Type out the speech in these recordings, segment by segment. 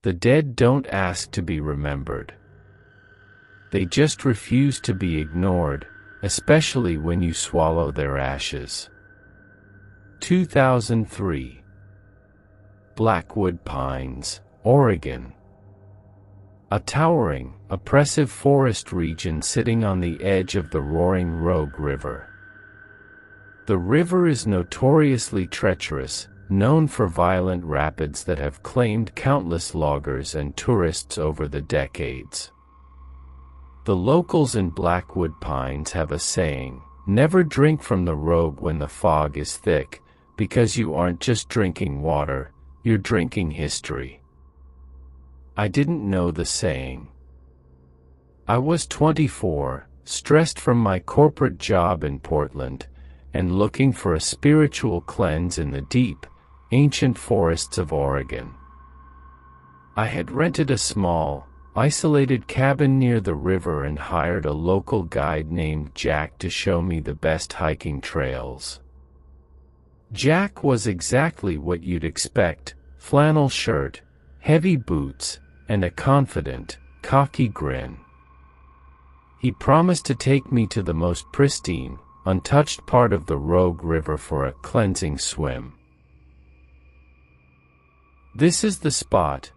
The dead don't ask to be remembered. They just refuse to be ignored, especially when you swallow their ashes. 2003. Blackwood Pines, Oregon. A towering, oppressive forest region sitting on the edge of the roaring Rogue River. The river is notoriously treacherous, known for violent rapids that have claimed countless loggers and tourists over the decades. The locals in Blackwood Pines have a saying, "Never drink from the Rogue when the fog is thick, because you aren't just drinking water, you're drinking history." I didn't know the saying. I was 24, stressed from my corporate job in Portland, and looking for a spiritual cleanse in the deep, ancient forests of Oregon. I had rented a small, isolated cabin near the river and hired a local guide named Jack to show me the best hiking trails. Jack was exactly what you'd expect: flannel shirt, heavy boots, and a confident, cocky grin. He promised to take me to the most pristine, untouched part of the Rogue River for a cleansing swim. "This is the spot,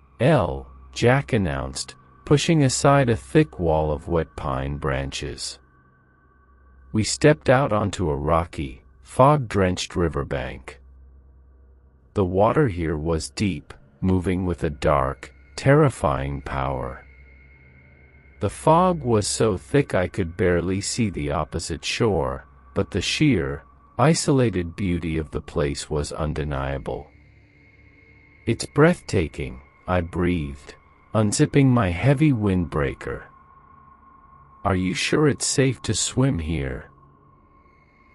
Jack announced, pushing aside a thick wall of wet pine branches. We stepped out onto a rocky, fog-drenched riverbank. The water here was deep, moving with a dark, terrifying power. The fog was so thick I could barely see the opposite shore, but the sheer, isolated beauty of the place was undeniable. "It's breathtaking," I breathed, unzipping my heavy windbreaker. "Are you sure it's safe to swim here?"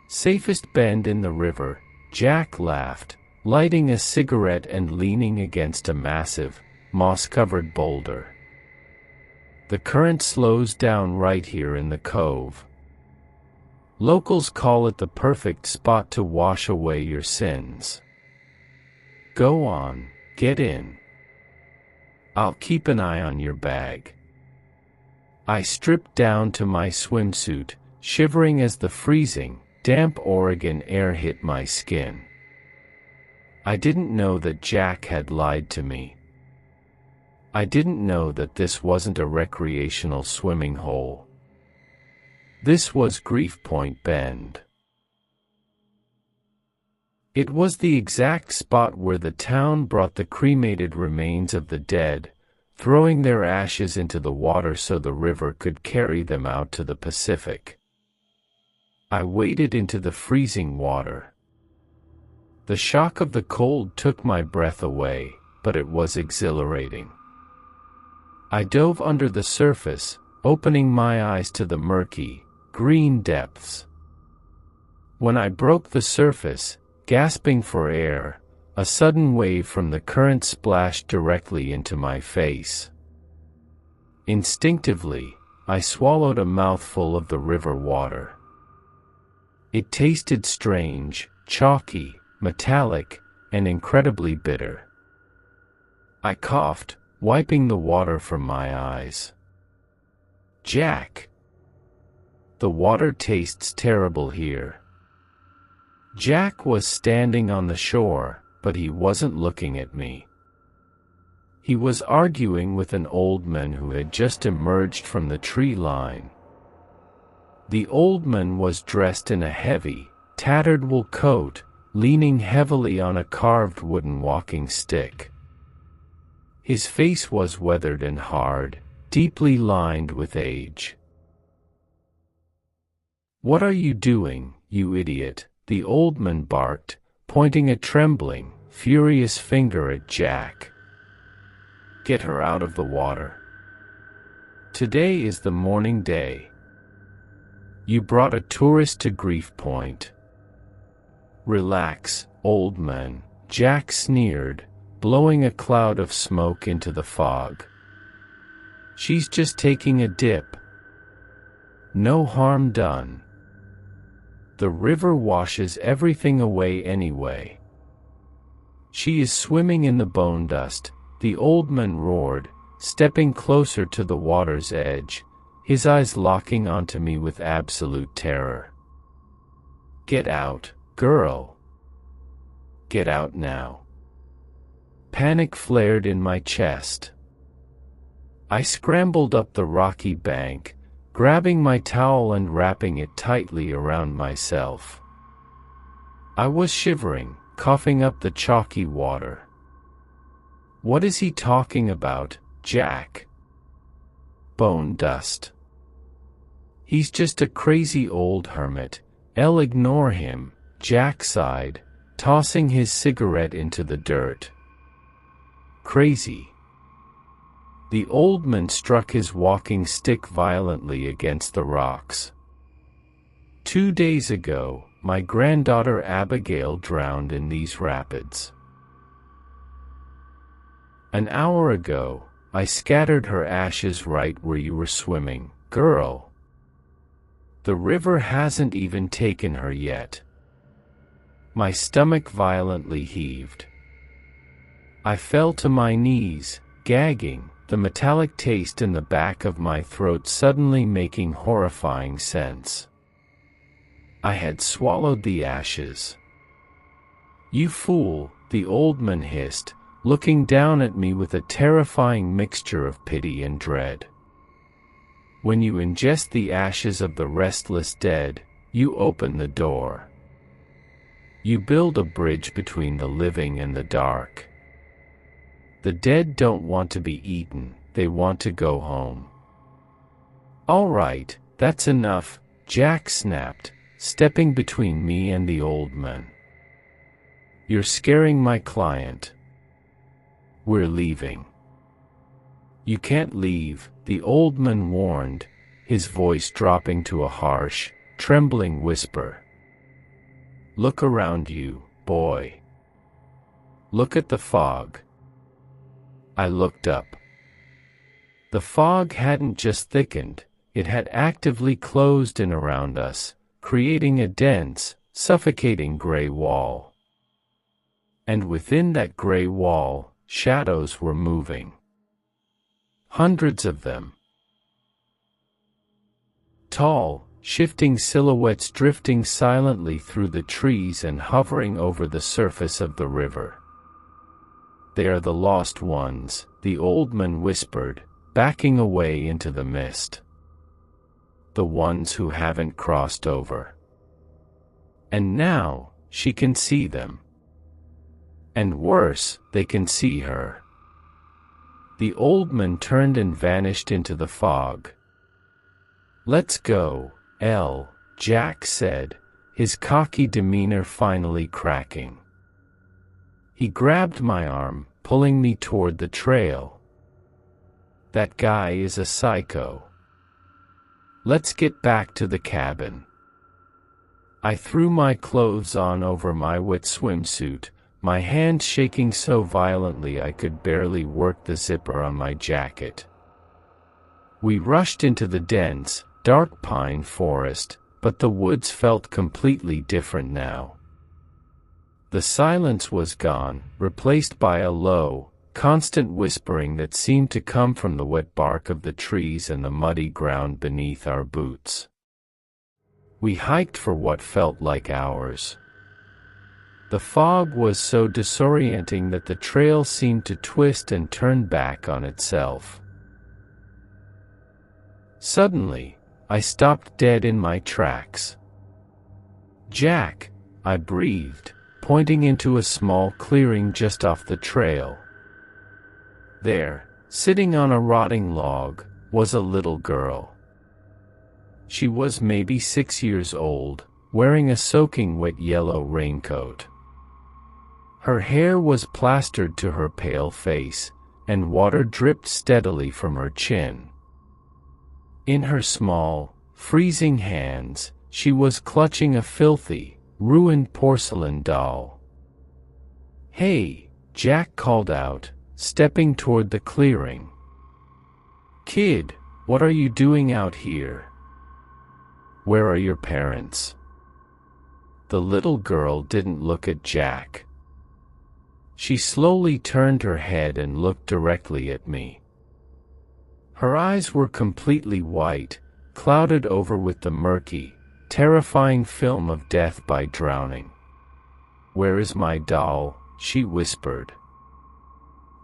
"Safest bend in the river," Jack laughed, lighting a cigarette and leaning against a massive, moss-covered boulder. "The current slows down right here in the cove. Locals call it the perfect spot to wash away your sins. Go on, get in. I'll keep an eye on your bag." I stripped down to my swimsuit, shivering as the freezing, damp Oregon air hit my skin. I didn't know that Jack had lied to me. I didn't know that this wasn't a recreational swimming hole. This was Grief Point Bend. It was the exact spot where the town brought the cremated remains of the dead, throwing their ashes into the water so the river could carry them out to the Pacific. I waded into the freezing water. The shock of the cold took my breath away, but it was exhilarating. I dove under the surface, opening my eyes to the murky, green depths. When I broke the surface, gasping for air, a sudden wave from the current splashed directly into my face. Instinctively, I swallowed a mouthful of the river water. It tasted strange, chalky, metallic, and incredibly bitter. I coughed, wiping the water from my eyes. "Jack, the water tastes terrible here." Jack was standing on the shore, but he wasn't looking at me. He was arguing with an old man who had just emerged from the tree line. The old man was dressed in a heavy, tattered wool coat, leaning heavily on a carved wooden walking stick. His face was weathered and hard, deeply lined with age. "What are you doing, you idiot?" the old man barked, pointing a trembling, furious finger at Jack. "Get her out of the water. Today is the mourning day. You brought a tourist to Grief Point." "Relax, old man," Jack sneered, blowing a cloud of smoke into the fog. "She's just taking a dip. No harm done. The river washes everything away anyway. She is swimming in the bone dust, the old man roared, stepping closer to the water's edge, his eyes locking onto me with absolute terror. "Get out, girl. Get out now." Panic flared in my chest. I scrambled up the rocky bank, grabbing my towel and wrapping it tightly around myself. I was shivering, coughing up the chalky water. "What is he talking about, Jack?" "Bone dust. He's just a crazy old hermit. I'll ignore him," Jack sighed, tossing his cigarette into the dirt. "Crazy." The old man struck his walking stick violently against the rocks. "2 days ago, my granddaughter Abigail drowned in these rapids. An hour ago, I scattered her ashes right where you were swimming, girl. The river hasn't even taken her yet." My stomach violently heaved. I fell to my knees, gagging, the metallic taste in the back of my throat suddenly making horrifying sense. I had swallowed the ashes. "You fool," the old man hissed, looking down at me with a terrifying mixture of pity and dread. "When you ingest the ashes of the restless dead, you open the door. You build a bridge between the living and the dark. The dead don't want to be eaten, they want to go home." "All right, that's enough," Jack snapped, stepping between me and the old man. "You're scaring my client. We're leaving." "You can't leave," the old man warned, his voice dropping to a harsh, trembling whisper. "Look around you, boy. Look at the fog." I looked up. The fog hadn't just thickened, it had actively closed in around us, creating a dense, suffocating gray wall. And within that gray wall, shadows were moving. Hundreds of them. Tall, shifting silhouettes drifting silently through the trees and hovering over the surface of the river. "They are the lost ones," the old man whispered, backing away into the mist. "The ones who haven't crossed over." And now, she can see them. And worse, they can see her. The old man turned and vanished into the fog. "Let's go, Elle," Jack said, his cocky demeanor finally cracking. He grabbed my arm, pulling me toward the trail. "That guy is a psycho. Let's get back to the cabin." I threw my clothes on over my wet swimsuit, my hand shaking so violently I could barely work the zipper on my jacket. We rushed into the dense, dark pine forest, but the woods felt completely different now. The silence was gone, replaced by a low, constant whispering that seemed to come from the wet bark of the trees and the muddy ground beneath our boots. We hiked for what felt like hours. The fog was so disorienting that the trail seemed to twist and turn back on itself. Suddenly, I stopped dead in my tracks. "Jack," I breathed, pointing into a small clearing just off the trail. There, sitting on a rotting log, was a little girl. She was maybe 6 years old, wearing a soaking wet yellow raincoat. Her hair was plastered to her pale face, and water dripped steadily from her chin. In her small, freezing hands, she was clutching a filthy, ruined porcelain doll. "Hey," Jack called out, stepping toward the clearing. "Kid, what are you doing out here? Where are your parents?" The little girl didn't look at Jack. She slowly turned her head and looked directly at me. Her eyes were completely white, clouded over with the murky, terrifying film of death by drowning. "Where is my doll?" she whispered.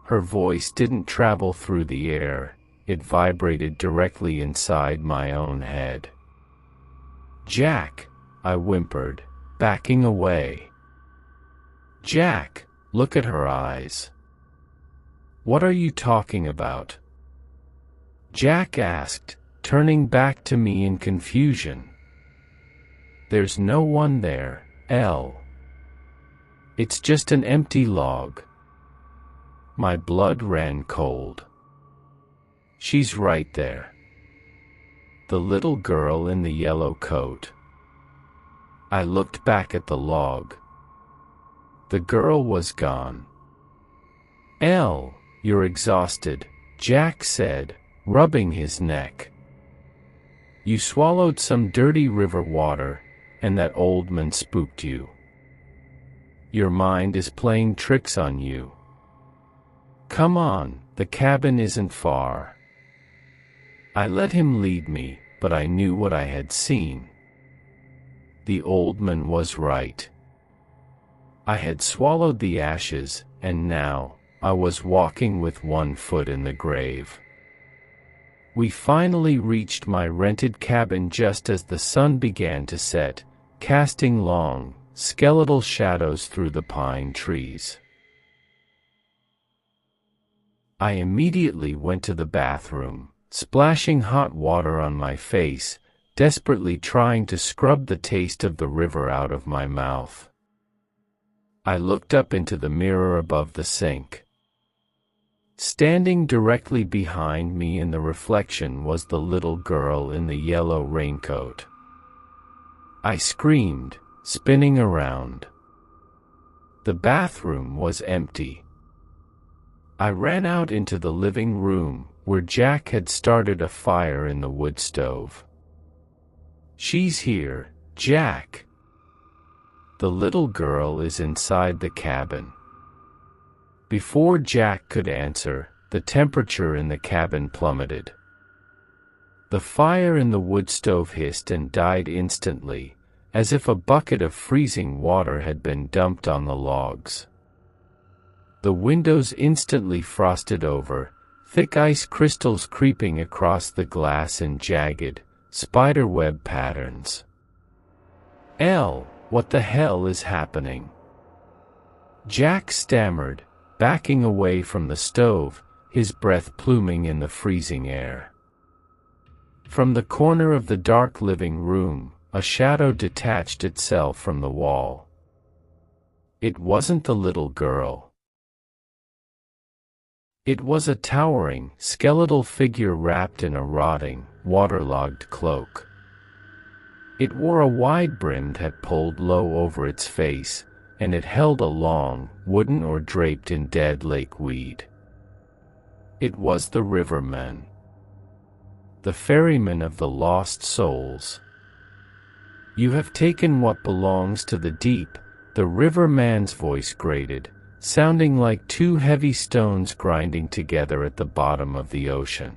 Her voice didn't travel through the air, it vibrated directly inside my own head. "Jack," I whimpered, backing away. "Jack, look at her eyes." "What are you talking about?" Jack asked, turning back to me in confusion. "There's no one there, Elle. It's just an empty log." My blood ran cold. "She's right there. The little girl in the yellow coat." I looked back at the log. The girl was gone. "Elle, you're exhausted," Jack said, rubbing his neck. "You swallowed some dirty river water, and that old man spooked you. Your mind is playing tricks on you. Come on, the cabin isn't far." I let him lead me, but I knew what I had seen. The old man was right. I had swallowed the ashes, and now, I was walking with one foot in the grave. We finally reached my rented cabin just as the sun began to set, casting long, skeletal shadows through the pine trees. I immediately went to the bathroom, splashing hot water on my face, desperately trying to scrub the taste of the river out of my mouth. I looked up into the mirror above the sink. Standing directly behind me in the reflection was the little girl in the yellow raincoat. I screamed, spinning around. The bathroom was empty. I ran out into the living room, where Jack had started a fire in the wood stove. "She's here, Jack. The little girl is inside the cabin." Before Jack could answer, the temperature in the cabin plummeted. The fire in the wood stove hissed and died instantly, as if a bucket of freezing water had been dumped on the logs. The windows instantly frosted over, thick ice crystals creeping across the glass in jagged, spiderweb patterns. "Elle, what the hell is happening?" Jack stammered, backing away from the stove, his breath pluming in the freezing air. From the corner of the dark living room, a shadow detached itself from the wall. It wasn't the little girl. It was a towering, skeletal figure wrapped in a rotting, waterlogged cloak. It wore a wide-brimmed hat pulled low over its face, and it held a long, wooden oar draped in dead lake weed. It was the riverman. The ferryman of the lost souls. "You have taken what belongs to the deep," the riverman's voice grated, sounding like two heavy stones grinding together at the bottom of the ocean.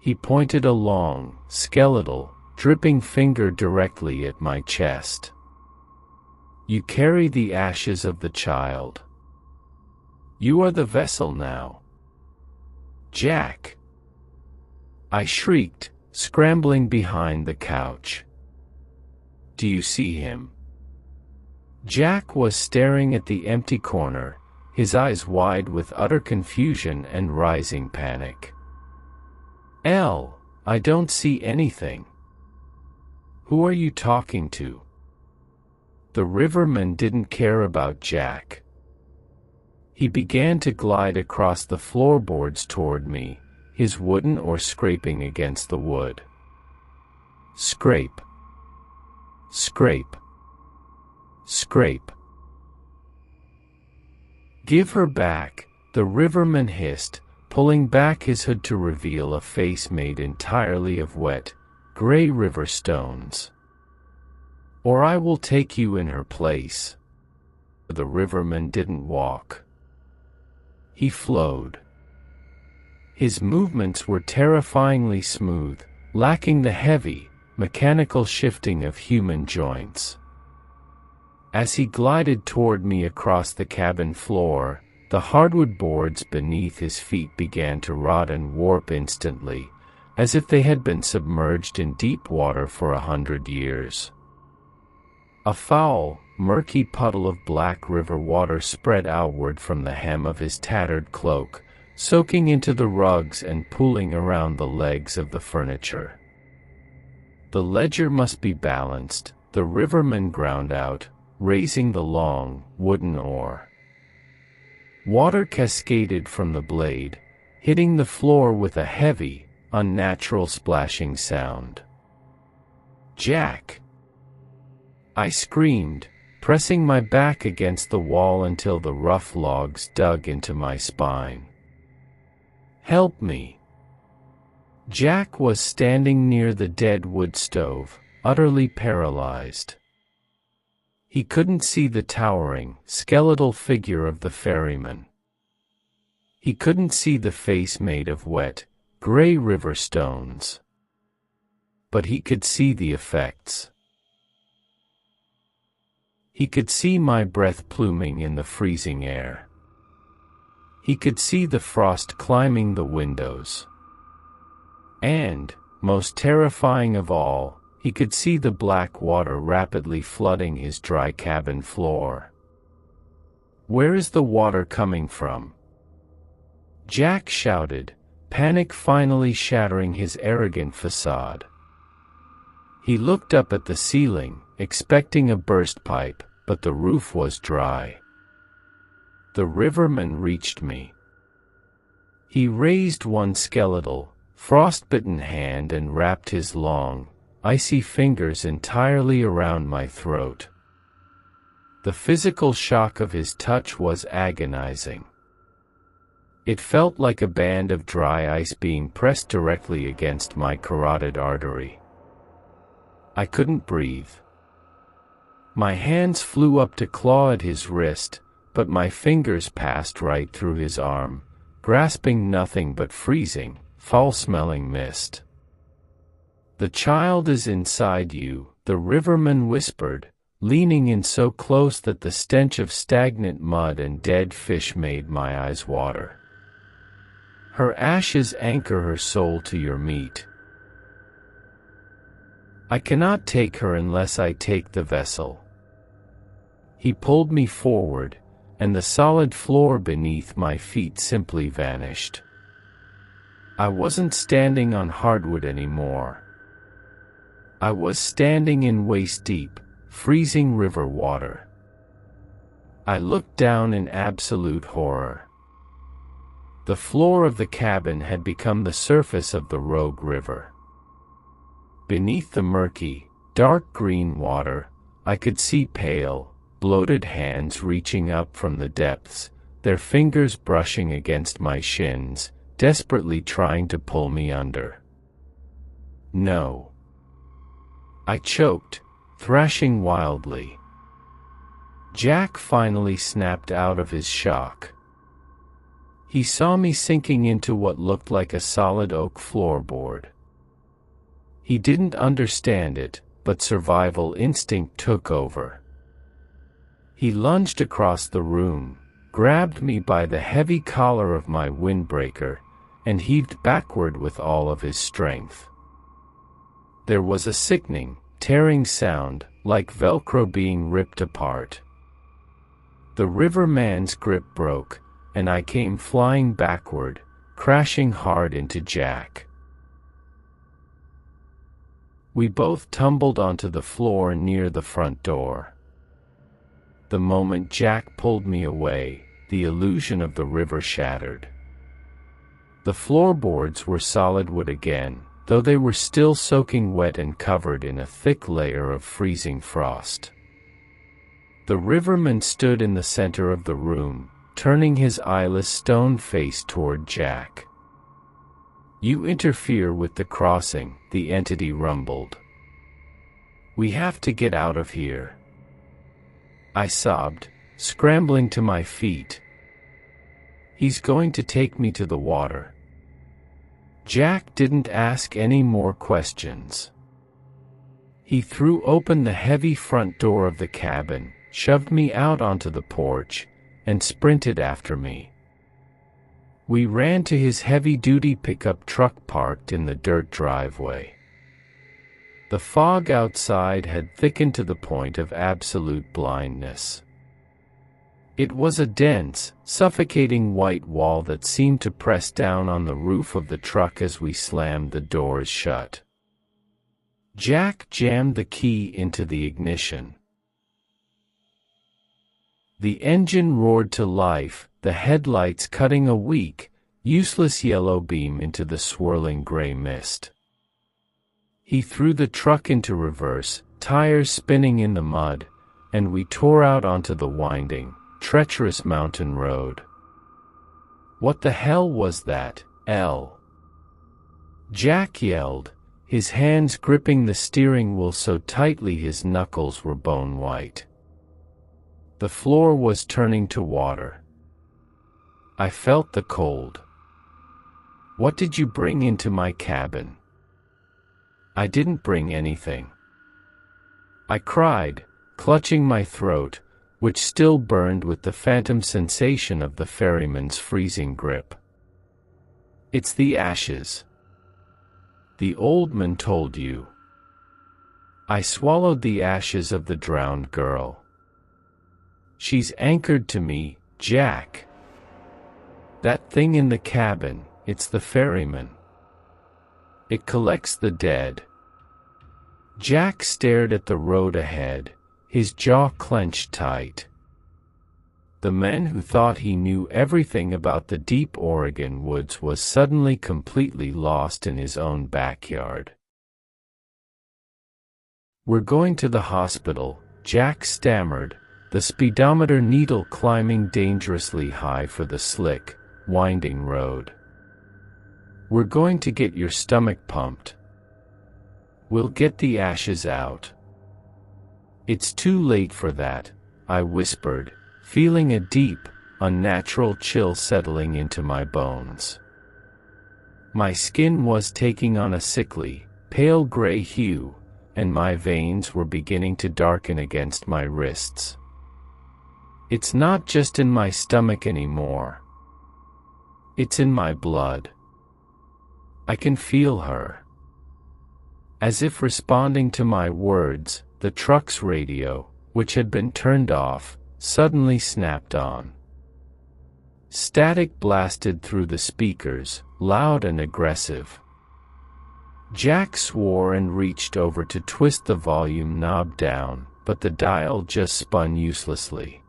He pointed a long, skeletal, dripping finger directly at my chest. "You carry the ashes of the child. You are the vessel now. Jack!" I shrieked, scrambling behind the couch. "Do you see him?" Jack was staring at the empty corner, his eyes wide with utter confusion and rising panic. "Elle, I don't see anything." "Who are you talking to?" The riverman didn't care about Jack. He began to glide across the floorboards toward me, his wooden oar scraping against the wood. Scrape. Scrape. Scrape. "Give her back," the riverman hissed, pulling back his hood to reveal a face made entirely of wet, gray river stones. "Or I will take you in her place." The riverman didn't walk. He flowed. His movements were terrifyingly smooth, lacking the heavy, mechanical shifting of human joints. As he glided toward me across the cabin floor, the hardwood boards beneath his feet began to rot and warp instantly, as if they had been submerged in deep water for 100 years. A foul, murky puddle of black river water spread outward from the hem of his tattered cloak, soaking into the rugs and pooling around the legs of the furniture. The ledger must be balanced, the riverman ground out, raising the long, wooden oar. Water cascaded from the blade, hitting the floor with a heavy, unnatural splashing sound. "Jack!" I screamed, pressing my back against the wall until the rough logs dug into my spine. "Help me!" Jack was standing near the dead wood stove, utterly paralyzed. He couldn't see the towering, skeletal figure of the ferryman. He couldn't see the face made of wet, gray river stones. But he could see the effects. He could see my breath pluming in the freezing air. He could see the frost climbing the windows. And, most terrifying of all, he could see the black water rapidly flooding his dry cabin floor. "Where is the water coming from?" Jack shouted, panic finally shattering his arrogant facade. He looked up at the ceiling, expecting a burst pipe, but the roof was dry. The riverman reached me. He raised one skeletal, frostbitten hand and wrapped his long, icy fingers entirely around my throat. The physical shock of his touch was agonizing. It felt like a band of dry ice being pressed directly against my carotid artery. I couldn't breathe. My hands flew up to claw at his wrist, but my fingers passed right through his arm, grasping nothing but freezing, foul-smelling mist. "The child is inside you," the riverman whispered, leaning in so close that the stench of stagnant mud and dead fish made my eyes water. "Her ashes anchor her soul to your meat. I cannot take her unless I take the vessel." He pulled me forward, and the solid floor beneath my feet simply vanished. I wasn't standing on hardwood anymore. I was standing in waist-deep, freezing river water. I looked down in absolute horror. The floor of the cabin had become the surface of the Rogue River. Beneath the murky, dark green water, I could see pale, bloated hands reaching up from the depths, their fingers brushing against my shins, desperately trying to pull me under. "No." I choked, thrashing wildly. Jack finally snapped out of his shock. He saw me sinking into what looked like a solid oak floorboard. He didn't understand it, but survival instinct took over. He lunged across the room, grabbed me by the heavy collar of my windbreaker, and heaved backward with all of his strength. There was a sickening, tearing sound, like Velcro being ripped apart. The riverman's grip broke, and I came flying backward, crashing hard into Jack. We both tumbled onto the floor near the front door. The moment Jack pulled me away, the illusion of the river shattered. The floorboards were solid wood again, though they were still soaking wet and covered in a thick layer of freezing frost. The riverman stood in the center of the room, turning his eyeless stone face toward Jack. "You interfere with the crossing," the entity rumbled. "We have to get out of here." I sobbed, scrambling to my feet. He's going to take me to the water. Jack didn't ask any more questions. He threw open the heavy front door of the cabin, shoved me out onto the porch, and sprinted after me. We ran to his heavy-duty pickup truck parked in the dirt driveway. The fog outside had thickened to the point of absolute blindness. It was a dense, suffocating white wall that seemed to press down on the roof of the truck as we slammed the doors shut. Jack jammed the key into the ignition. The engine roared to life, the headlights cutting a weak, useless yellow beam into the swirling gray mist. He threw the truck into reverse, tires spinning in the mud, and we tore out onto the winding, treacherous mountain road. "What the hell was that, El?" Jack yelled, his hands gripping the steering wheel so tightly his knuckles were bone white. The floor was turning to water. I felt the cold. "What did you bring into my cabin?" "I didn't bring anything," I cried, clutching my throat, which still burned with the phantom sensation of the ferryman's freezing grip. "It's the ashes. The old man told you." I swallowed the ashes of the drowned girl. "She's anchored to me, Jack. That thing in the cabin, it's the ferryman. It collects the dead." Jack stared at the road ahead, his jaw clenched tight. The man who thought he knew everything about the deep Oregon woods was suddenly completely lost in his own backyard. "We're going to the hospital," Jack stammered, the speedometer needle climbing dangerously high for the slick, winding road. "We're going to get your stomach pumped. We'll get the ashes out." "It's too late for that," I whispered, feeling a deep, unnatural chill settling into my bones. My skin was taking on a sickly, pale gray hue, and my veins were beginning to darken against my wrists. "It's not just in my stomach anymore. It's in my blood. I can feel her." As if responding to my words, the truck's radio, which had been turned off, suddenly snapped on. Static blasted through the speakers, loud and aggressive. Jack swore and reached over to twist the volume knob down, but the dial just spun uselessly.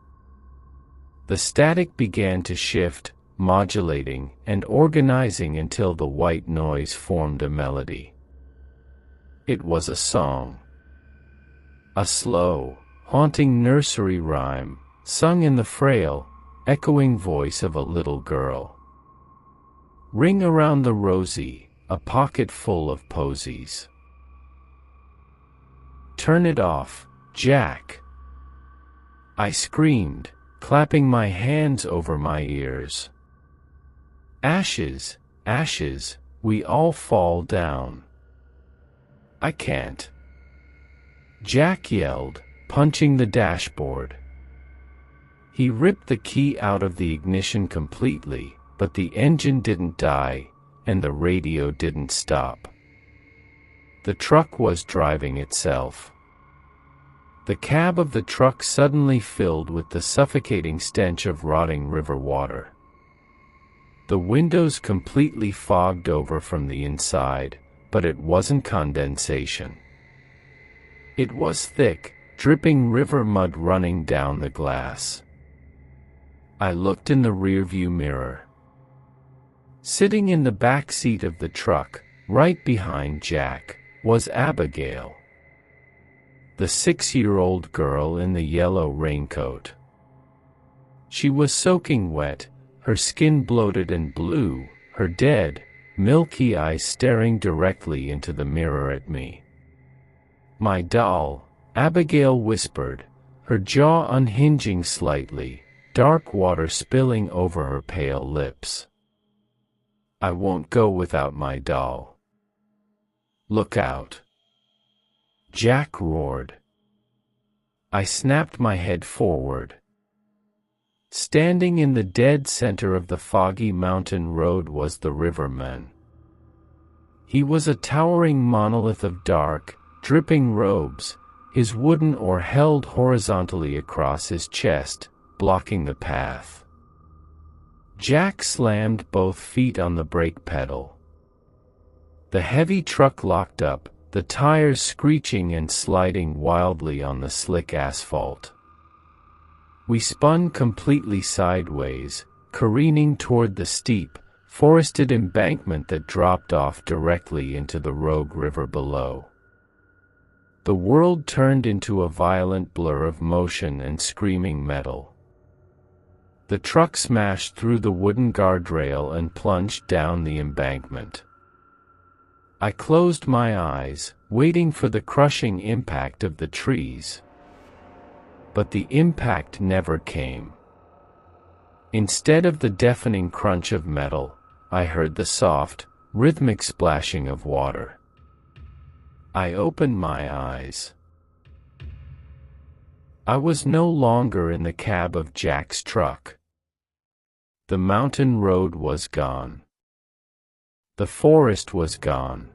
The static began to shift, modulating and organizing until the white noise formed a melody. It was a song. A slow, haunting nursery rhyme, sung in the frail, echoing voice of a little girl. "Ring around the rosy, a pocket full of posies. Turn it off, Jack," I screamed, clapping my hands over my ears. "Ashes, ashes, we all fall down." "I can't," Jack yelled, punching the dashboard. He ripped the key out of the ignition completely, but the engine didn't die, and the radio didn't stop. The truck was driving itself. The cab of the truck suddenly filled with the suffocating stench of rotting river water. The windows completely fogged over from the inside, but it wasn't condensation. It was thick, dripping river mud running down the glass. I looked in the rearview mirror. Sitting in the back seat of the truck, right behind Jack, was Abigail, the 6-year-old girl in the yellow raincoat. She was soaking wet, her skin bloated and blue, her dead, milky eyes staring directly into the mirror at me. "My doll," Abigail whispered, her jaw unhinging slightly, dark water spilling over her pale lips. "I won't go without my doll. Look out!" Jack roared. I snapped my head forward. Standing in the dead center of the foggy mountain road was the Riverman. He was a towering monolith of dark, dripping robes, his wooden oar held horizontally across his chest, blocking the path. Jack slammed both feet on the brake pedal. The heavy truck locked up, the tires screeching and sliding wildly on the slick asphalt. We spun completely sideways, careening toward the steep, forested embankment that dropped off directly into the Rogue River below. The world turned into a violent blur of motion and screaming metal. The truck smashed through the wooden guardrail and plunged down the embankment. I closed my eyes, waiting for the crushing impact of the trees. But the impact never came. Instead of the deafening crunch of metal, I heard the soft, rhythmic splashing of water. I opened my eyes. I was no longer in the cab of Jack's truck. The mountain road was gone. The forest was gone.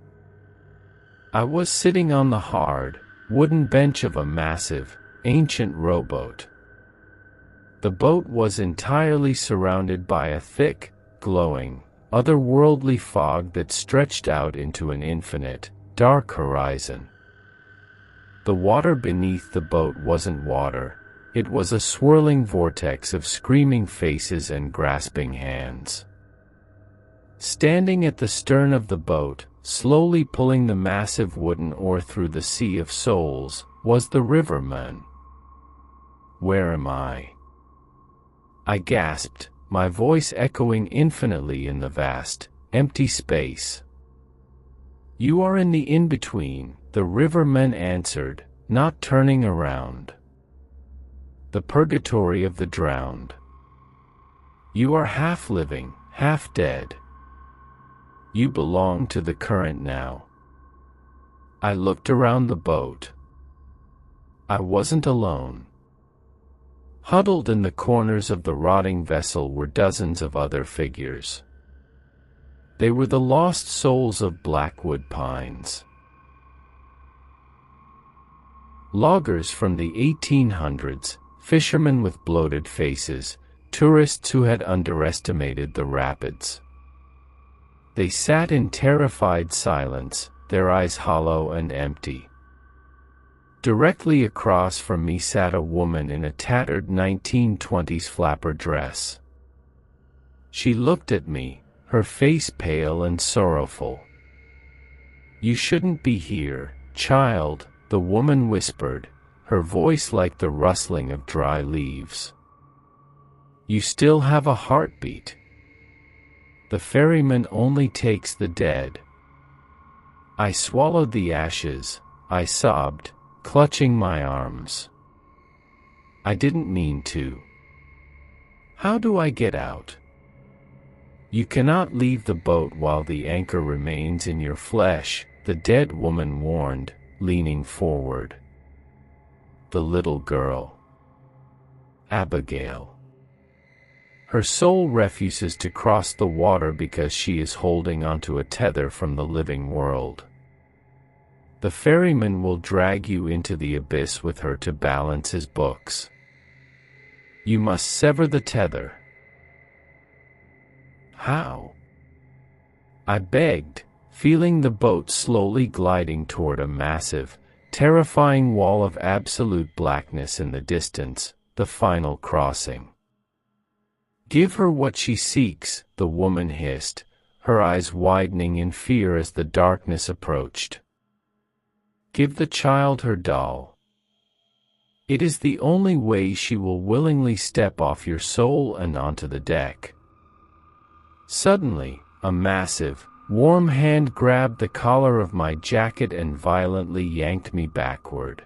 I was sitting on the hard, wooden bench of a massive, ancient rowboat. The boat was entirely surrounded by a thick, glowing, otherworldly fog that stretched out into an infinite, dark horizon. The water beneath the boat wasn't water, it was a swirling vortex of screaming faces and grasping hands. Standing at the stern of the boat, slowly pulling the massive wooden oar through the sea of souls, was the Riverman. "Where am I?" I gasped, my voice echoing infinitely in the vast, empty space. "You are in the in-between," the Riverman answered, not turning around. "The purgatory of the drowned. You are half living, half dead. You belong to the current now." I looked around the boat. I wasn't alone. Huddled in the corners of the rotting vessel were dozens of other figures. They were the lost souls of Blackwood Pines. Loggers from the 1800s, fishermen with bloated faces, tourists who had underestimated the rapids. They sat in terrified silence, their eyes hollow and empty. Directly across from me sat a woman in a tattered 1920s flapper dress. She looked at me, her face pale and sorrowful. "You shouldn't be here, child," the woman whispered, her voice like the rustling of dry leaves. "You still have a heartbeat. The ferryman only takes the dead." I swallowed the ashes, I sobbed, clutching my arms. "I didn't mean to. How do I get out?" "You cannot leave the boat while the anchor remains in your flesh," the dead woman warned, leaning forward. "The little girl, Abigail. Her soul refuses to cross the water because she is holding onto a tether from the living world. The ferryman will drag you into the abyss with her to balance his books. You must sever the tether." "How?" I begged, feeling the boat slowly gliding toward a massive, terrifying wall of absolute blackness in the distance, the final crossing. "Give her what she seeks," the woman hissed, her eyes widening in fear as the darkness approached. "Give the child her doll. It is the only way she will willingly step off your soul and onto the deck." Suddenly, a massive, warm hand grabbed the collar of my jacket and violently yanked me backward.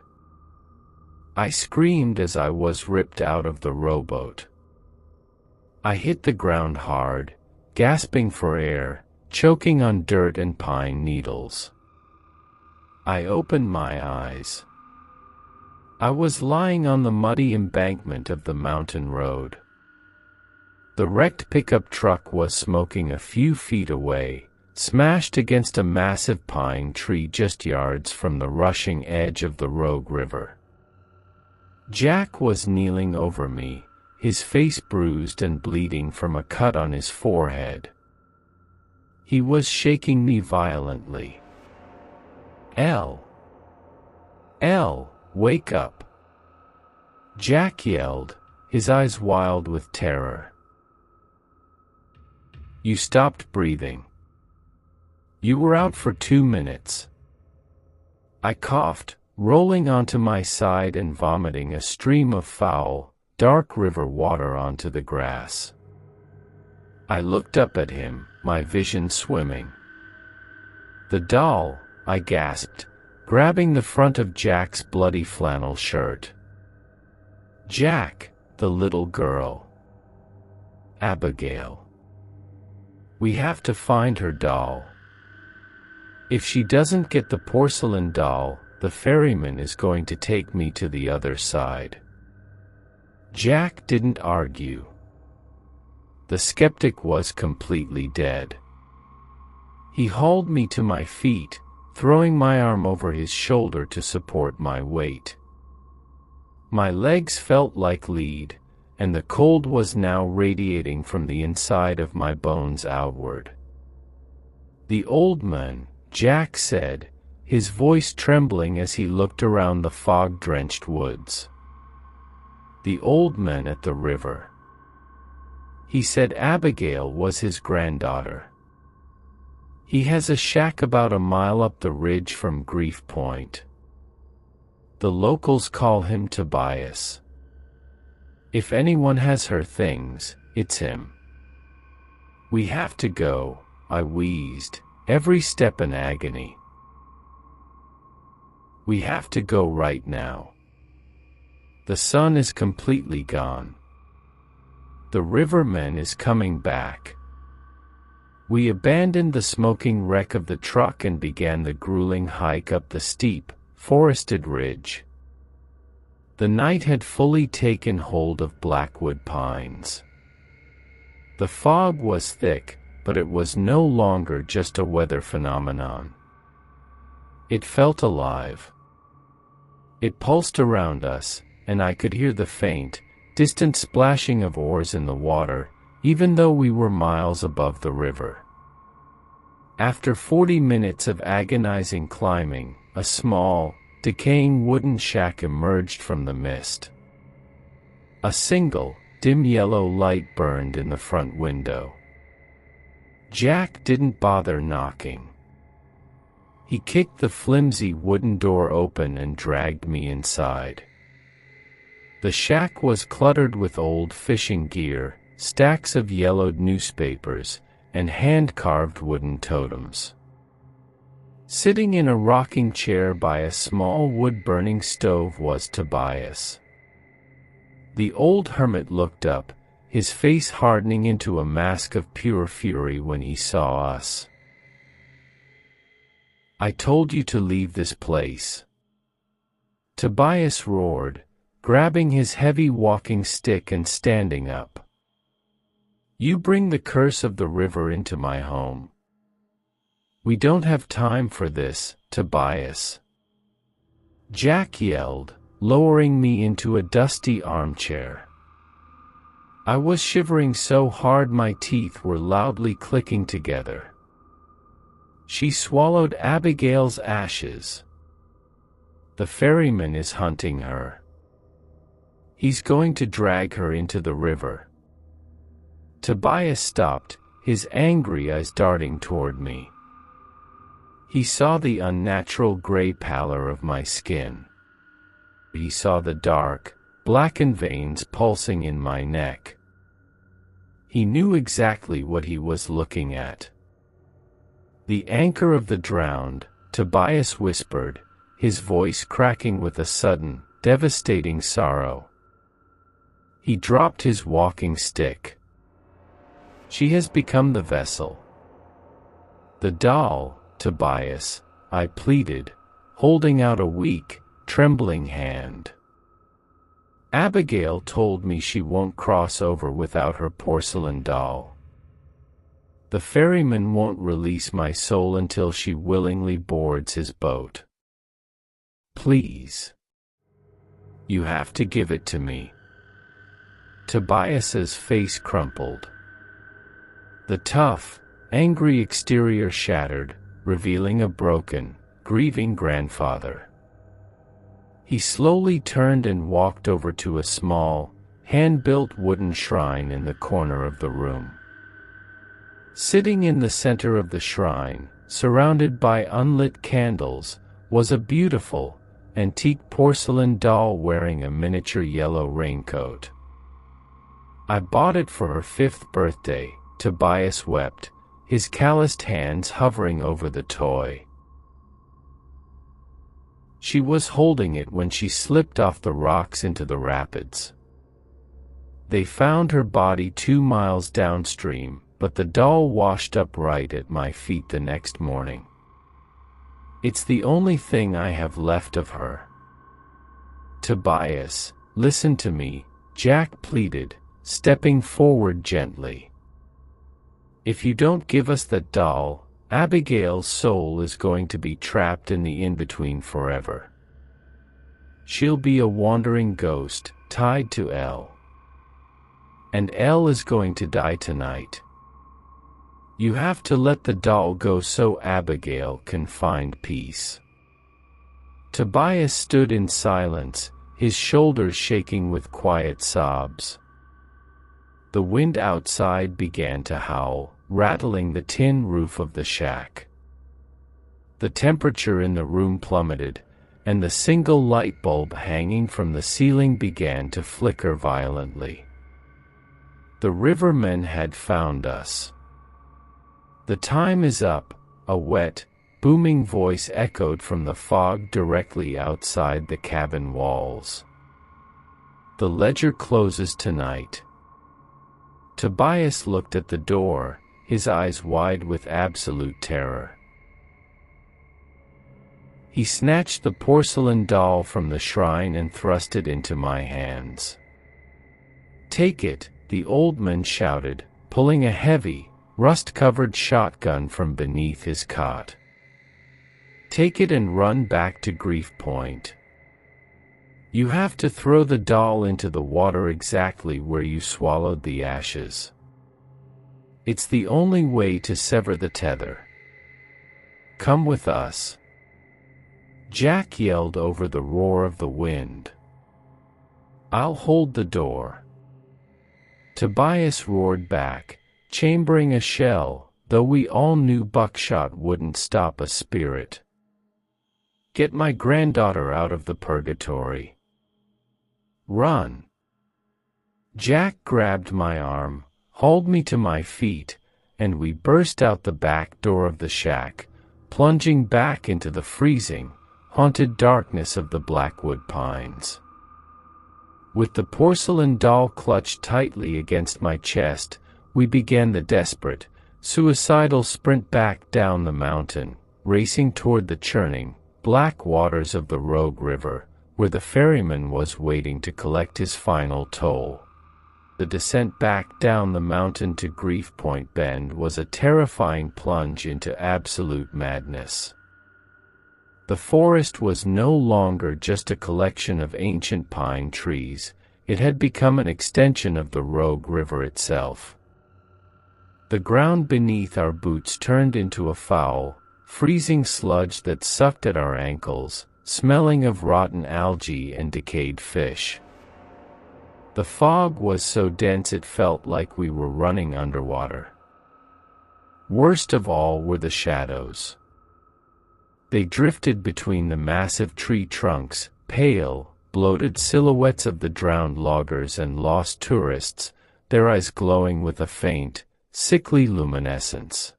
I screamed as I was ripped out of the rowboat. I hit the ground hard, gasping for air, choking on dirt and pine needles. I opened my eyes. I was lying on the muddy embankment of the mountain road. The wrecked pickup truck was smoking a few feet away, smashed against a massive pine tree just yards from the rushing edge of the Rogue River. Jack was kneeling over me, his face bruised and bleeding from a cut on his forehead. He was shaking me violently. Elle, wake up! Jack yelled, his eyes wild with terror. You stopped breathing. You were out for 2 minutes. I coughed, rolling onto my side and vomiting a stream of foul, dark river water onto the grass. I looked up at him, my vision swimming. The doll, I gasped, grabbing the front of Jack's bloody flannel shirt. Jack, the little girl. Abigail. We have to find her doll. If she doesn't get the porcelain doll, the ferryman is going to take me to the other side. Jack didn't argue. The skeptic was completely dead. He hauled me to my feet, throwing my arm over his shoulder to support my weight. My legs felt like lead, and the cold was now radiating from the inside of my bones outward. The old man, Jack said, his voice trembling as he looked around the fog-drenched woods. The old man at the river. He said Abigail was his granddaughter. He has a shack about a mile up the ridge from Grief Point. The locals call him Tobias. If anyone has her things, it's him. We have to go, I wheezed, every step in agony. We have to go right now. The sun is completely gone. The riverman is coming back. We abandoned the smoking wreck of the truck and began the grueling hike up the steep, forested ridge. The night had fully taken hold of Blackwood Pines. The fog was thick, but it was no longer just a weather phenomenon. It felt alive. It pulsed around us, and I could hear the faint, distant splashing of oars in the water, even though we were miles above the river. After 40 minutes of agonizing climbing, a small, decaying wooden shack emerged from the mist. A single, dim yellow light burned in the front window. Jack didn't bother knocking. He kicked the flimsy wooden door open and dragged me inside. The shack was cluttered with old fishing gear, stacks of yellowed newspapers, and hand-carved wooden totems. Sitting in a rocking chair by a small wood-burning stove was Tobias. The old hermit looked up, his face hardening into a mask of pure fury when he saw us. I told you to leave this place. Tobias roared, grabbing his heavy walking stick and standing up. You bring the curse of the river into my home. We don't have time for this, Tobias. Jack yelled, lowering me into a dusty armchair. I was shivering so hard my teeth were loudly clicking together. She swallowed Abigail's ashes. The ferryman is hunting her. He's going to drag her into the river. Tobias stopped, his angry eyes darting toward me. He saw the unnatural gray pallor of my skin. He saw the dark, blackened veins pulsing in my neck. He knew exactly what he was looking at. The anchor of the drowned, Tobias whispered, his voice cracking with a sudden, devastating sorrow. He dropped his walking stick. She has become the vessel. The doll, Tobias, I pleaded, holding out a weak, trembling hand. Abigail told me she won't cross over without her porcelain doll. The ferryman won't release my soul until she willingly boards his boat. Please. You have to give it to me. Tobias's face crumpled. The tough, angry exterior shattered, revealing a broken, grieving grandfather. He slowly turned and walked over to a small, hand-built wooden shrine in the corner of the room. Sitting in the center of the shrine, surrounded by unlit candles, was a beautiful, antique porcelain doll wearing a miniature yellow raincoat. I bought it for her 5th birthday, Tobias wept, his calloused hands hovering over the toy. She was holding it when she slipped off the rocks into the rapids. They found her body 2 miles downstream, but the doll washed up right at my feet the next morning. It's the only thing I have left of her. Tobias, listen to me, Jack pleaded, stepping forward gently. If you don't give us that doll, Abigail's soul is going to be trapped in the in-between forever. She'll be a wandering ghost, tied to Elle. And Elle is going to die tonight. You have to let the doll go so Abigail can find peace. Tobias stood in silence, his shoulders shaking with quiet sobs. The wind outside began to howl, rattling the tin roof of the shack. The temperature in the room plummeted, and the single light bulb hanging from the ceiling began to flicker violently. The rivermen had found us. The time is up, a wet, booming voice echoed from the fog directly outside the cabin walls. The ledger closes tonight. Tobias looked at the door, his eyes wide with absolute terror. He snatched the porcelain doll from the shrine and thrust it into my hands. Take it, the old man shouted, pulling a heavy, rust-covered shotgun from beneath his cot. Take it and run back to Grief Point. You have to throw the doll into the water exactly where you swallowed the ashes. It's the only way to sever the tether. Come with us. Jack yelled over the roar of the wind. I'll hold the door. Tobias roared back, chambering a shell, though we all knew buckshot wouldn't stop a spirit. Get my granddaughter out of the purgatory. Run. Jack grabbed my arm, hauled me to my feet, and we burst out the back door of the shack, plunging back into the freezing, haunted darkness of the Blackwood Pines. With the porcelain doll clutched tightly against my chest, we began the desperate, suicidal sprint back down the mountain, racing toward the churning, black waters of the Rogue River, where the ferryman was waiting to collect his final toll. The descent back down the mountain to Grief Point Bend was a terrifying plunge into absolute madness. The forest was no longer just a collection of ancient pine trees, it had become an extension of the Rogue River itself. The ground beneath our boots turned into a foul, freezing sludge that sucked at our ankles, smelling of rotten algae and decayed fish. The fog was so dense it felt like we were running underwater. Worst of all were the shadows. They drifted between the massive tree trunks, pale, bloated silhouettes of the drowned loggers and lost tourists, their eyes glowing with a faint, sickly luminescence.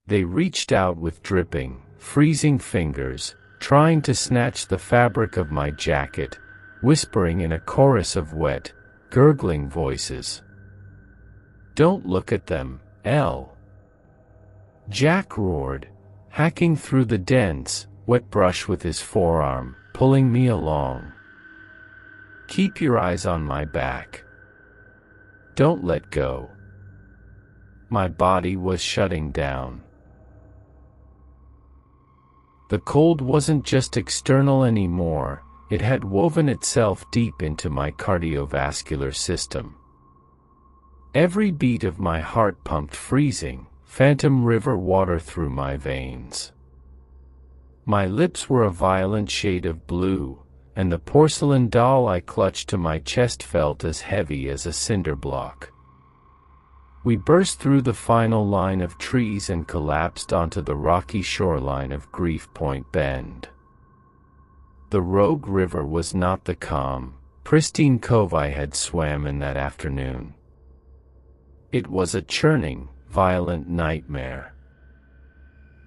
They reached out with dripping, freezing fingers, trying to snatch the fabric of my jacket, whispering in a chorus of wet, gurgling voices. "Don't look at them, Elle!" Jack roared, hacking through the dense, wet brush with his forearm, pulling me along. "Keep your eyes on my back. Don't let go." My body was shutting down. The cold wasn't just external anymore, it had woven itself deep into my cardiovascular system. Every beat of my heart pumped freezing, phantom river water through my veins. My lips were a violent shade of blue, and the porcelain doll I clutched to my chest felt as heavy as a cinder block. We burst through the final line of trees and collapsed onto the rocky shoreline of Grief Point Bend. The Rogue River was not the calm, pristine cove I had swam in that afternoon. It was a churning, violent nightmare.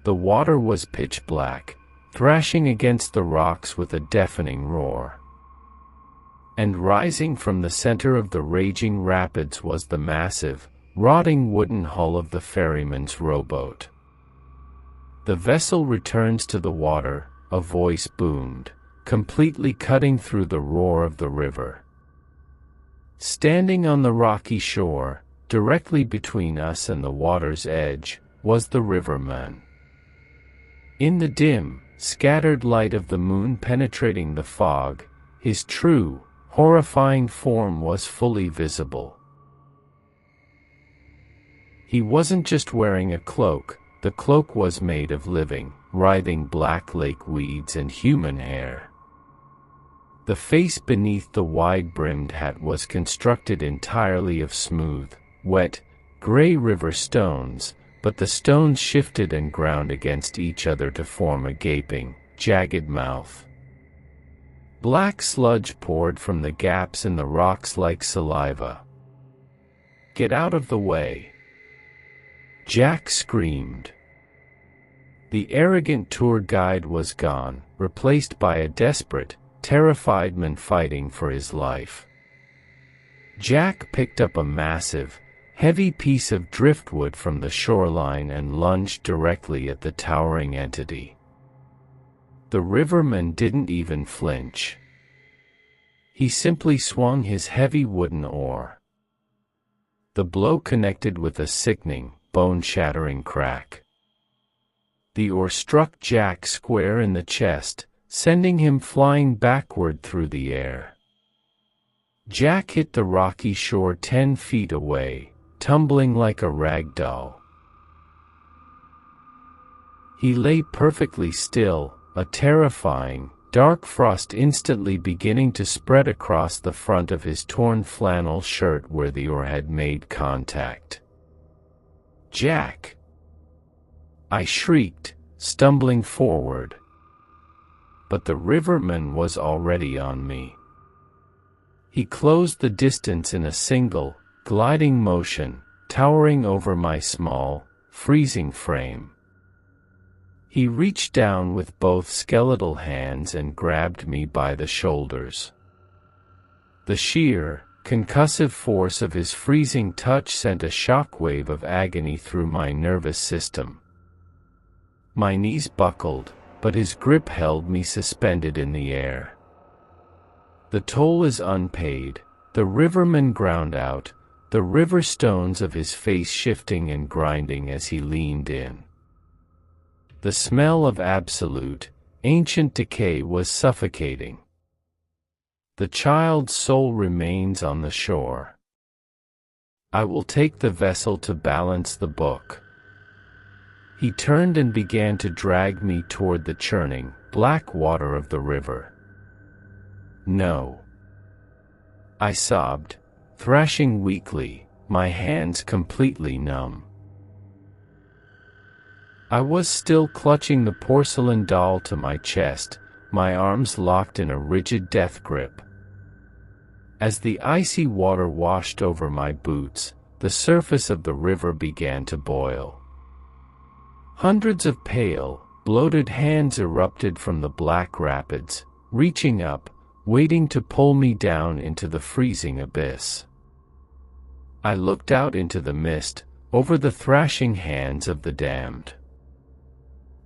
The water was pitch black, thrashing against the rocks with a deafening roar. And rising from the center of the raging rapids was the massive, rotting wooden hull of the ferryman's rowboat. "The vessel returns to the water," a voice boomed, completely cutting through the roar of the river. Standing on the rocky shore, directly between us and the water's edge, was the riverman. In the dim, scattered light of the moon penetrating the fog, his true, horrifying form was fully visible. He wasn't just wearing a cloak, the cloak was made of living, writhing black lake weeds and human hair. The face beneath the wide-brimmed hat was constructed entirely of smooth, wet, gray river stones, but the stones shifted and ground against each other to form a gaping, jagged mouth. Black sludge poured from the gaps in the rocks like saliva. "Get out of the way!" Jack screamed. The arrogant tour guide was gone, replaced by a desperate, terrified man fighting for his life. Jack picked up a massive, heavy piece of driftwood from the shoreline and lunged directly at the towering entity. The riverman didn't even flinch. He simply swung his heavy wooden oar. The blow connected with a sickening, bone-shattering crack. The oar struck Jack square in the chest, sending him flying backward through the air. Jack hit the rocky shore 10 feet away, tumbling like a rag doll. He lay perfectly still, a terrifying, dark frost instantly beginning to spread across the front of his torn flannel shirt where the oar had made contact. "Jack!" I shrieked, stumbling forward. But the riverman was already on me. He closed the distance in a single, gliding motion, towering over my small, freezing frame. He reached down with both skeletal hands and grabbed me by the shoulders. The sheer, concussive force of his freezing touch sent a shockwave of agony through my nervous system. My knees buckled, but his grip held me suspended in the air. The toll is unpaid, the riverman ground out, the river stones of his face shifting and grinding as he leaned in. The smell of absolute, ancient decay was suffocating. The child's soul remains on the shore. I will take the vessel to balance the book. He turned and began to drag me toward the churning, black water of the river. "No." I sobbed, thrashing weakly, my hands completely numb. I was still clutching the porcelain doll to my chest, my arms locked in a rigid death grip. As the icy water washed over my boots, the surface of the river began to boil. Hundreds of pale, bloated hands erupted from the black rapids, reaching up, waiting to pull me down into the freezing abyss. I looked out into the mist, over the thrashing hands of the damned.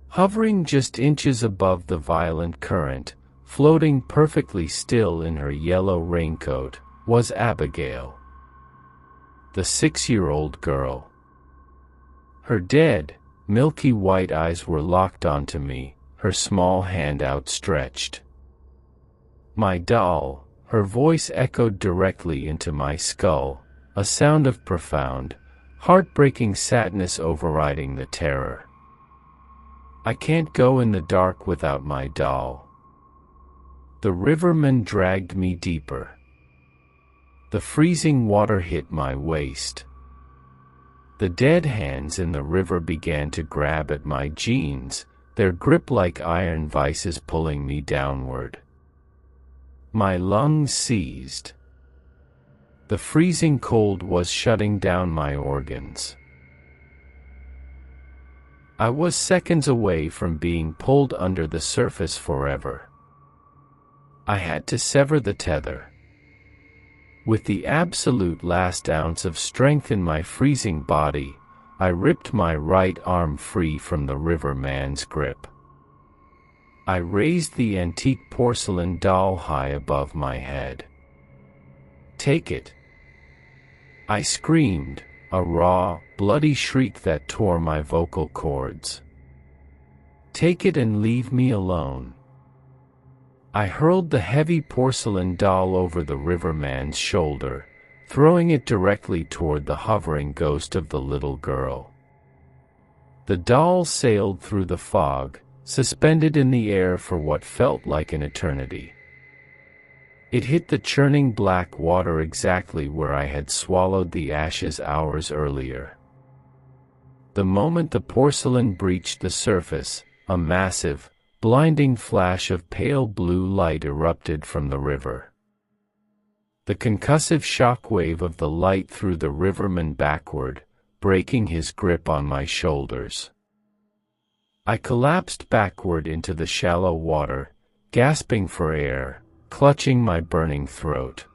Hovering just inches above the violent current, floating perfectly still in her yellow raincoat, was Abigail, the 6-year-old girl. Her dead, milky white eyes were locked onto me, her small hand outstretched. My doll, her voice echoed directly into my skull, a sound of profound, heartbreaking sadness overriding the terror. I can't go in the dark without my doll. The riverman dragged me deeper. The freezing water hit my waist. The dead hands in the river began to grab at my jeans, their grip like iron vices pulling me downward. My lungs seized. The freezing cold was shutting down my organs. I was seconds away from being pulled under the surface forever. I had to sever the tether. With the absolute last ounce of strength in my freezing body, I ripped my right arm free from the riverman's grip. I raised the antique porcelain doll high above my head. "Take it!" I screamed, a raw, bloody shriek that tore my vocal cords. "Take it and leave me alone." I hurled the heavy porcelain doll over the riverman's shoulder, throwing it directly toward the hovering ghost of the little girl. The doll sailed through the fog, suspended in the air for what felt like an eternity. It hit the churning black water exactly where I had swallowed the ashes hours earlier. The moment the porcelain breached the surface, a massive, blinding flash of pale blue light erupted from the river. The concussive shock wave of the light threw the riverman backward, breaking his grip on my shoulders. I collapsed backward into the shallow water, gasping for air, clutching my burning throat.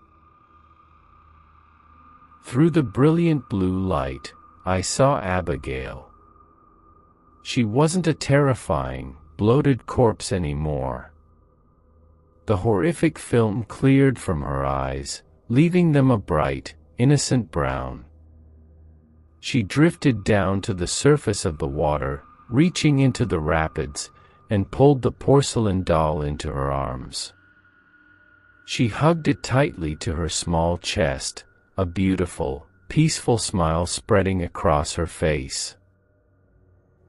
Through the brilliant blue light, I saw Abigail. She wasn't a terrifying, bloated corpse anymore. The horrific film cleared from her eyes, leaving them a bright, innocent brown. She drifted down to the surface of the water, reaching into the rapids, and pulled the porcelain doll into her arms. She hugged it tightly to her small chest, a beautiful, peaceful smile spreading across her face.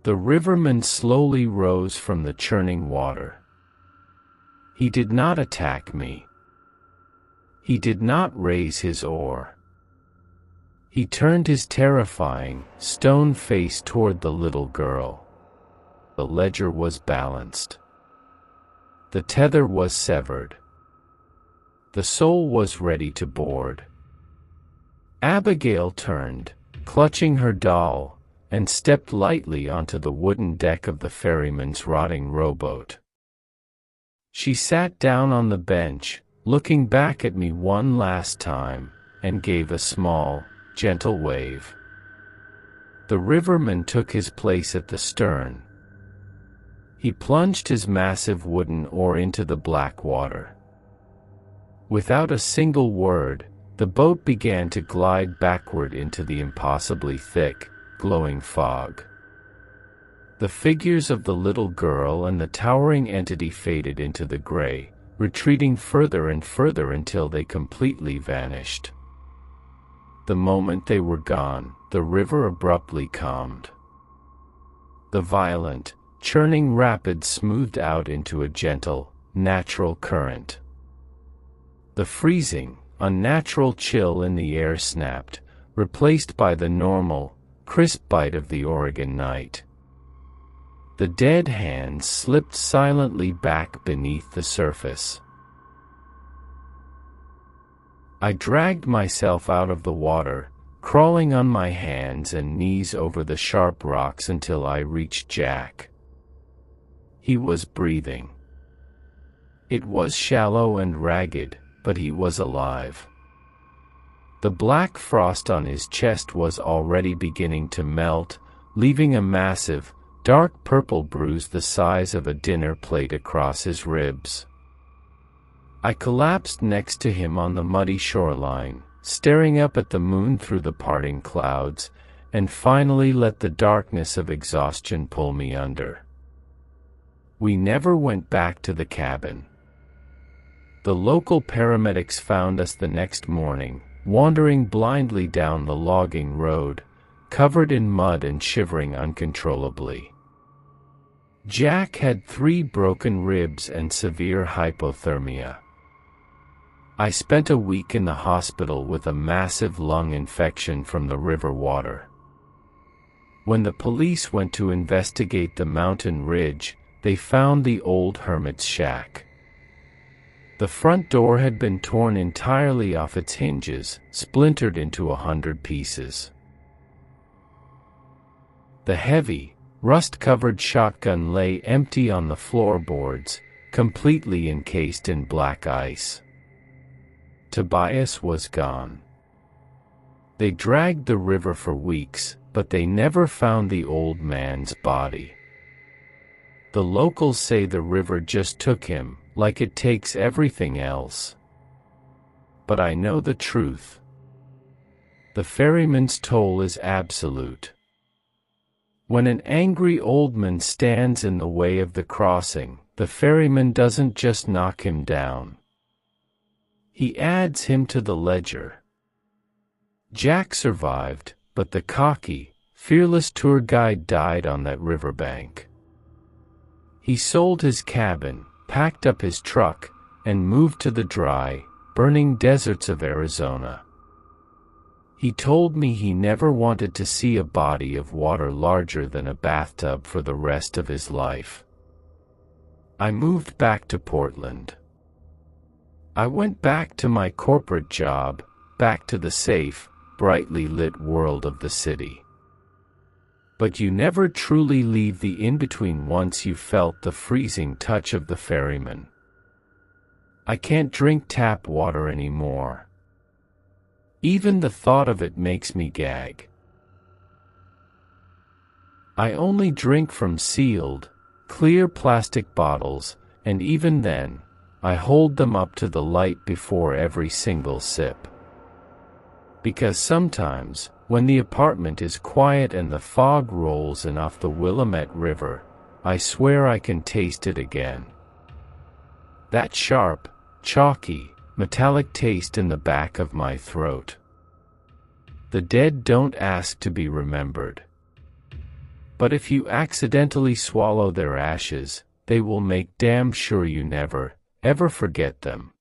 The riverman slowly rose from the churning water. He did not attack me. He did not raise his oar. He turned his terrifying, stone face toward the little girl. The ledger was balanced. The tether was severed. The soul was ready to board. Abigail turned, clutching her doll, and stepped lightly onto the wooden deck of the ferryman's rotting rowboat. She sat down on the bench, looking back at me one last time, and gave a small, gentle wave. The riverman took his place at the stern. He plunged his massive wooden oar into the black water. Without a single word, the boat began to glide backward into the impossibly thick, glowing fog. The figures of the little girl and the towering entity faded into the gray, retreating further and further until they completely vanished. The moment they were gone, the river abruptly calmed. The violent, churning rapids smoothed out into a gentle, natural current. The freezing, unnatural chill in the air snapped, replaced by the normal, crisp bite of the Oregon night. The dead hands slipped silently back beneath the surface. I dragged myself out of the water, crawling on my hands and knees over the sharp rocks until I reached Jack. He was breathing. It was shallow and ragged, but he was alive. The black frost on his chest was already beginning to melt, leaving a massive, dark purple bruise the size of a dinner plate across his ribs. I collapsed next to him on the muddy shoreline, staring up at the moon through the parting clouds, and finally let the darkness of exhaustion pull me under. We never went back to the cabin. The local paramedics found us the next morning, wandering blindly down the logging road, covered in mud and shivering uncontrollably. Jack had 3 broken ribs and severe hypothermia. I spent a week in the hospital with a massive lung infection from the river water. When the police went to investigate the mountain ridge, they found the old hermit's shack. The front door had been torn entirely off its hinges, splintered into 100 pieces. The heavy, rust-covered shotgun lay empty on the floorboards, completely encased in black ice. Tobias was gone. They dragged the river for weeks, but they never found the old man's body. The locals say the river just took him, like it takes everything else. But I know the truth. The ferryman's toll is absolute. When an angry old man stands in the way of the crossing, the ferryman doesn't just knock him down. He adds him to the ledger. Jack survived, but the cocky, fearless tour guide died on that riverbank. He sold his cabin, packed up his truck, and moved to the dry, burning deserts of Arizona. He told me he never wanted to see a body of water larger than a bathtub for the rest of his life. I moved back to Portland. I went back to my corporate job, back to the safe, brightly lit world of the city. But you never truly leave the in-between once you've felt the freezing touch of the ferryman. I can't drink tap water anymore. Even the thought of it makes me gag. I only drink from sealed, clear plastic bottles, and even then, I hold them up to the light before every single sip. Because sometimes, when the apartment is quiet and the fog rolls in off the Willamette River, I swear I can taste it again. That sharp, chalky, metallic taste in the back of my throat. The dead don't ask to be remembered. But if you accidentally swallow their ashes, they will make damn sure you never, ever forget them.